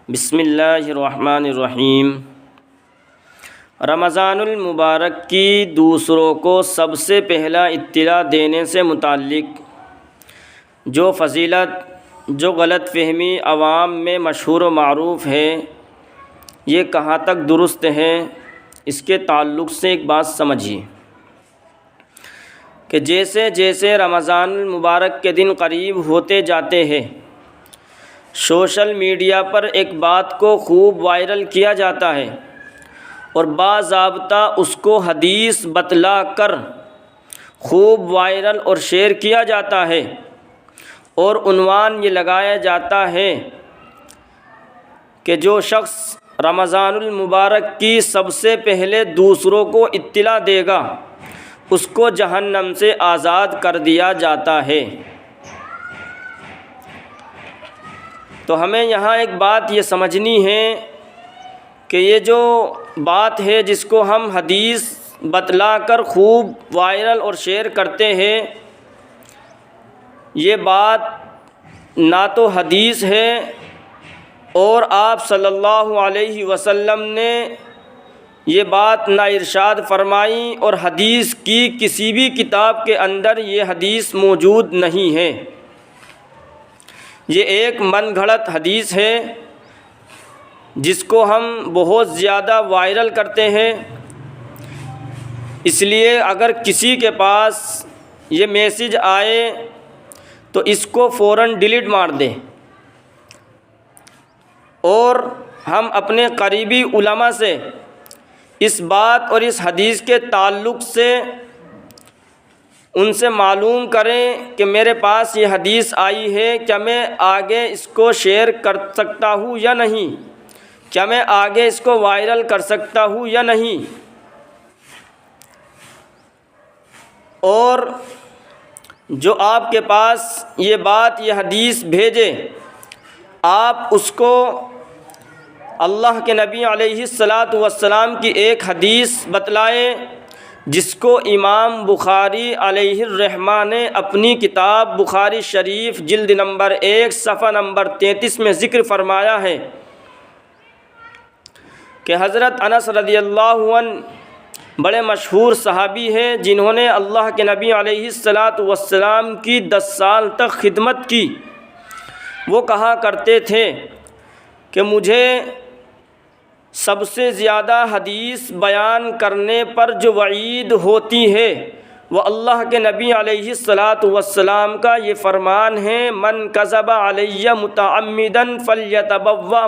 بسم اللہ الرحمن الرحیم۔ رمضان المبارک کی دوسروں کو سب سے پہلا اطلاع دینے سے متعلق جو فضیلت، جو غلط فہمی عوام میں مشہور و معروف ہے، یہ کہاں تک درست ہے، اس کے تعلق سے ایک بات سمجھیے کہ جیسے جیسے رمضان المبارک کے دن قریب ہوتے جاتے ہیں، سوشل میڈیا پر ایک بات کو خوب وائرل کیا جاتا ہے اور باضابطہ اس کو حدیث بتلا کر خوب وائرل اور شیئر کیا جاتا ہے، اور عنوان یہ لگایا جاتا ہے کہ جو شخص رمضان المبارک کی سب سے پہلے دوسروں کو اطلاع دے گا اس کو جہنم سے آزاد کر دیا جاتا ہے۔ تو ہمیں یہاں ایک بات یہ سمجھنی ہے کہ یہ جو بات ہے جس کو ہم حدیث بتلا کر خوب وائرل اور شیئر کرتے ہیں، یہ بات نہ تو حدیث ہے اور آپ صلی اللہ علیہ وسلم نے یہ بات نہ ارشاد فرمائی، اور حدیث کی کسی بھی کتاب کے اندر یہ حدیث موجود نہیں ہے۔ یہ ایک من گھڑت حدیث ہے جس کو ہم بہت زیادہ وائرل کرتے ہیں۔ اس لیے اگر کسی کے پاس یہ میسج آئے تو اس کو فوراً ڈیلیٹ مار دیں، اور ہم اپنے قریبی علماء سے اس بات اور اس حدیث کے تعلق سے ان سے معلوم کریں کہ میرے پاس یہ حدیث آئی ہے، کیا میں آگے اس کو شیئر کر سکتا ہوں یا نہیں، کیا میں آگے اس کو وائرل کر سکتا ہوں یا نہیں۔ اور جو آپ کے پاس یہ بات، یہ حدیث بھیجے، آپ اس کو اللہ کے نبی علیہ الصلاۃ کی ایک حدیث بتلائیں جس کو امام بخاری علیہ الرحمہ نے اپنی کتاب بخاری شریف جلد نمبر 1 صفحہ نمبر 33 میں ذکر فرمایا ہے کہ حضرت انس رضی اللہ عنہ بڑے مشہور صحابی ہیں جنہوں نے اللہ کے نبی علیہ السلام کی 10 سال تک خدمت کی۔ وہ کہا کرتے تھے کہ مجھے سب سے زیادہ حدیث بیان کرنے پر جو وعید ہوتی ہے وہ اللہ کے نبی علیہ السلام کا یہ فرمان ہے، من کذب علی متعمدا فلیتبوأ